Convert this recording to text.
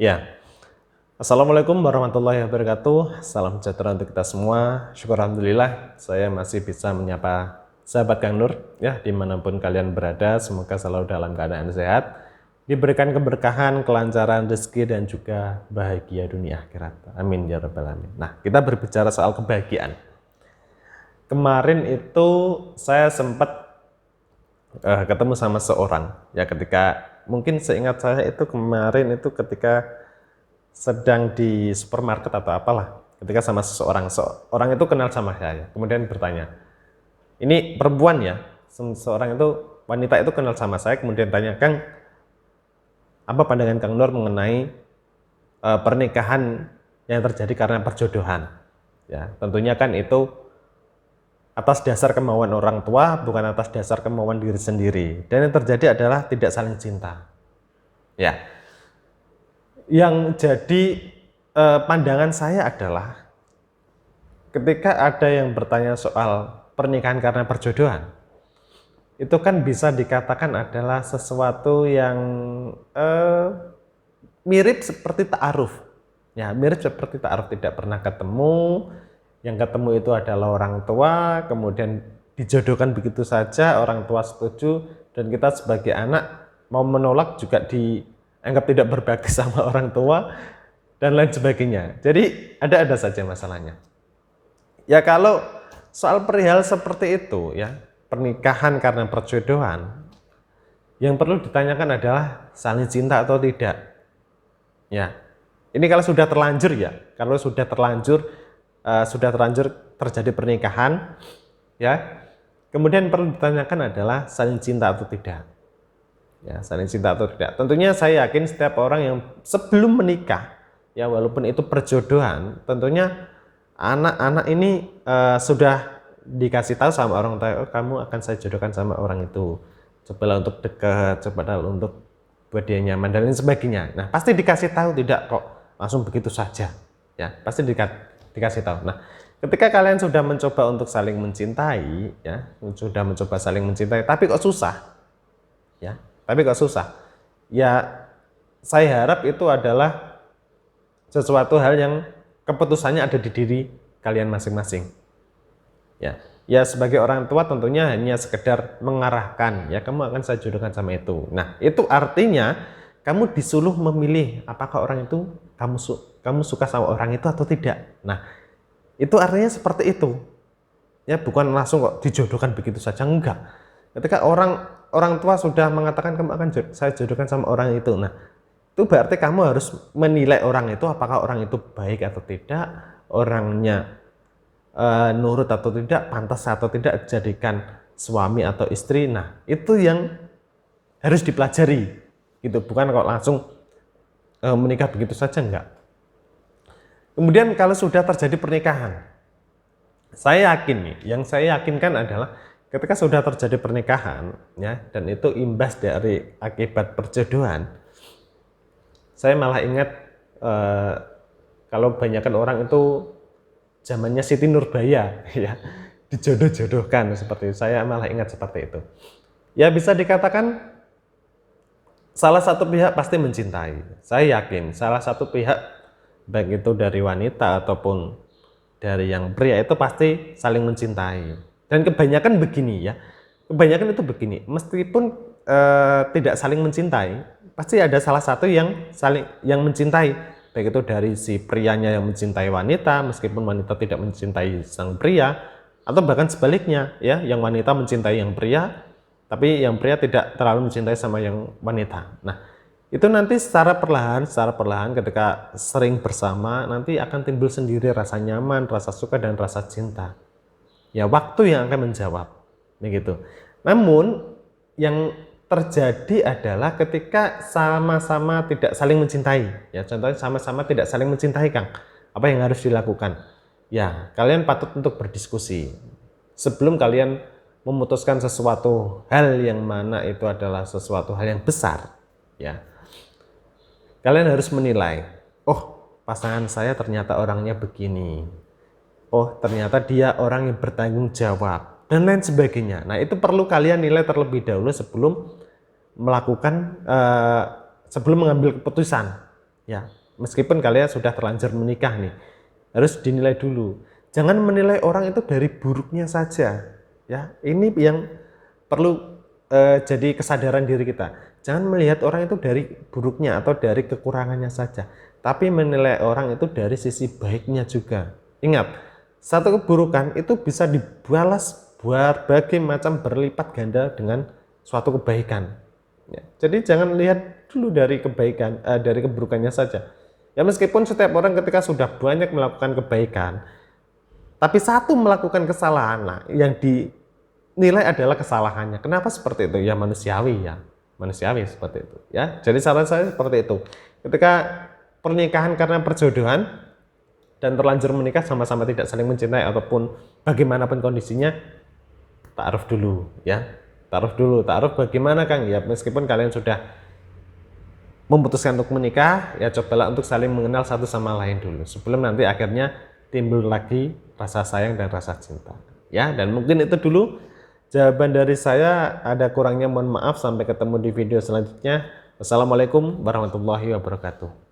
Ya, Assalamualaikum warahmatullahi wabarakatuh. Salam sejahtera untuk kita semua. Syukur alhamdulillah saya masih bisa menyapa sahabat Kang Nur ya dimanapun kalian berada. Semoga selalu dalam keadaan sehat, diberikan keberkahan, kelancaran rezeki dan juga bahagia dunia akhirat. Amin ya rabbal alamin. Nah, kita berbicara soal kebahagiaan. Kemarin itu saya sempat ketemu sama seorang ya, ketika mungkin seingat saya itu kemarin itu ketika sedang di supermarket atau apalah, ketika sama seorang itu kenal sama saya, kemudian bertanya, ini perempuan ya, seorang itu wanita itu kenal sama saya, kemudian tanya, Kang, apa pandangan Kang Nur mengenai pernikahan yang terjadi karena perjodohan? Ya, tentunya kan itu atas dasar kemauan orang tua, bukan atas dasar kemauan diri sendiri. Dan yang terjadi adalah tidak saling cinta. Ya, yang jadi pandangan saya adalah ketika ada yang bertanya soal pernikahan karena perjodohan, itu kan bisa dikatakan adalah sesuatu yang mirip seperti ta'aruf. Ya, mirip seperti ta'aruf, tidak pernah ketemu, yang ketemu itu adalah orang tua, kemudian dijodohkan begitu saja, orang tua setuju, dan kita sebagai anak mau menolak juga dianggap tidak berbakti sama orang tua, dan lain sebagainya. Jadi ada saja masalahnya. Ya kalau soal perihal seperti itu ya, pernikahan karena perjodohan, yang perlu ditanyakan adalah saling cinta atau tidak. Ya, ini kalau sudah terlanjur ya, kalau sudah terlanjur terjadi pernikahan, ya, kemudian perlu ditanyakan adalah saling cinta atau tidak. Ya, saling cinta atau tidak. Tentunya saya yakin setiap orang yang sebelum menikah, ya walaupun itu perjodohan, tentunya anak-anak ini sudah dikasih tahu sama orang tua, oh, kamu akan saya jodohkan sama orang itu. Cobalah untuk dekat, cobalah untuk buat dia nyaman dan lain sebagainya. Nah, pasti dikasih tahu, tidak kok langsung begitu saja. Ya, pasti dikasih tahu. Nah, ketika kalian sudah mencoba untuk saling mencintai, ya, sudah mencoba saling mencintai, tapi kok susah, ya, ya, saya harap itu adalah sesuatu hal yang keputusannya ada di diri kalian masing-masing. Ya, sebagai orang tua tentunya hanya sekedar mengarahkan, ya, kamu akan saya jodohkan sama itu. Nah, itu artinya kamu disuruh memilih apakah orang itu kamu suka sama orang itu atau tidak. Nah, itu artinya seperti itu. Ya, bukan langsung kok dijodohkan begitu saja, enggak. Ketika orang tua sudah mengatakan kamu akan saya jodohkan sama orang itu. Nah, itu berarti kamu harus menilai orang itu apakah orang itu baik atau tidak, orangnya nurut atau tidak, pantas atau tidak dijadikan suami atau istri. Nah, itu yang harus dipelajari. Gitu, bukan kok langsung menikah begitu saja, enggak. Kemudian kalau sudah terjadi pernikahan, saya yakin nih, yang saya yakinkan adalah ketika sudah terjadi pernikahan, ya, dan itu imbas dari akibat perjodohan, saya malah ingat kalau banyakkan orang itu zamannya Siti Nurbaya, ya, dijodoh-jodohkan seperti itu. Saya malah ingat seperti itu. Ya, bisa dikatakan salah satu pihak pasti mencintai. Saya yakin salah satu pihak, baik itu dari wanita ataupun dari yang pria, itu pasti saling mencintai. Dan kebanyakan begini ya, kebanyakan itu begini, meskipun tidak saling mencintai, pasti ada salah satu yang mencintai, baik itu dari si prianya yang mencintai wanita, meskipun wanita tidak mencintai sang pria, atau bahkan sebaliknya ya, yang wanita mencintai yang pria, tapi yang pria tidak terlalu mencintai sama yang wanita. Nah, itu nanti secara perlahan ketika sering bersama, nanti akan timbul sendiri rasa nyaman, rasa suka, dan rasa cinta. Ya, waktu yang akan menjawab, begitu. Namun yang terjadi adalah ketika sama-sama tidak saling mencintai. Ya, contohnya sama-sama tidak saling mencintai, Kang. Apa yang harus dilakukan? Ya, kalian patut untuk berdiskusi sebelum kalian memutuskan sesuatu hal yang mana itu adalah sesuatu hal yang besar. Ya, kalian harus menilai, oh, pasangan saya ternyata orangnya begini, oh ternyata dia orang yang bertanggung jawab, dan lain sebagainya. Nah, itu perlu kalian nilai terlebih dahulu sebelum melakukan sebelum mengambil keputusan. Ya, meskipun kalian sudah terlanjur menikah nih, harus dinilai dulu. Jangan menilai orang itu dari buruknya saja. Ya, ini yang perlu jadi kesadaran diri kita. Jangan melihat orang itu dari buruknya atau dari kekurangannya saja, tapi menilai orang itu dari sisi baiknya juga. Ingat, satu keburukan itu bisa dibalas berbagai macam berlipat ganda dengan suatu kebaikan. Ya, jadi jangan lihat dulu dari kebaikan, dari keburukannya saja. Ya meskipun setiap orang ketika sudah banyak melakukan kebaikan, tapi satu melakukan kesalahan, nah, yang dinilai adalah kesalahannya. Kenapa seperti itu? Ya manusiawi ya, manusiawi seperti itu. Ya, jadi saran saya seperti itu. Ketika pernikahan karena perjodohan dan terlanjur menikah sama-sama tidak saling mencintai ataupun bagaimanapun kondisinya, ta'aruf dulu ya. Ta'aruf dulu, ta'aruf bagaimana Kang? Ya meskipun kalian sudah memutuskan untuk menikah, ya cobalah untuk saling mengenal satu sama lain dulu sebelum nanti akhirnya timbul lagi rasa sayang dan rasa cinta. Ya, dan mungkin itu dulu jawaban dari saya. Ada kurangnya mohon maaf, sampai ketemu di video selanjutnya. Wassalamualaikum warahmatullahi wabarakatuh.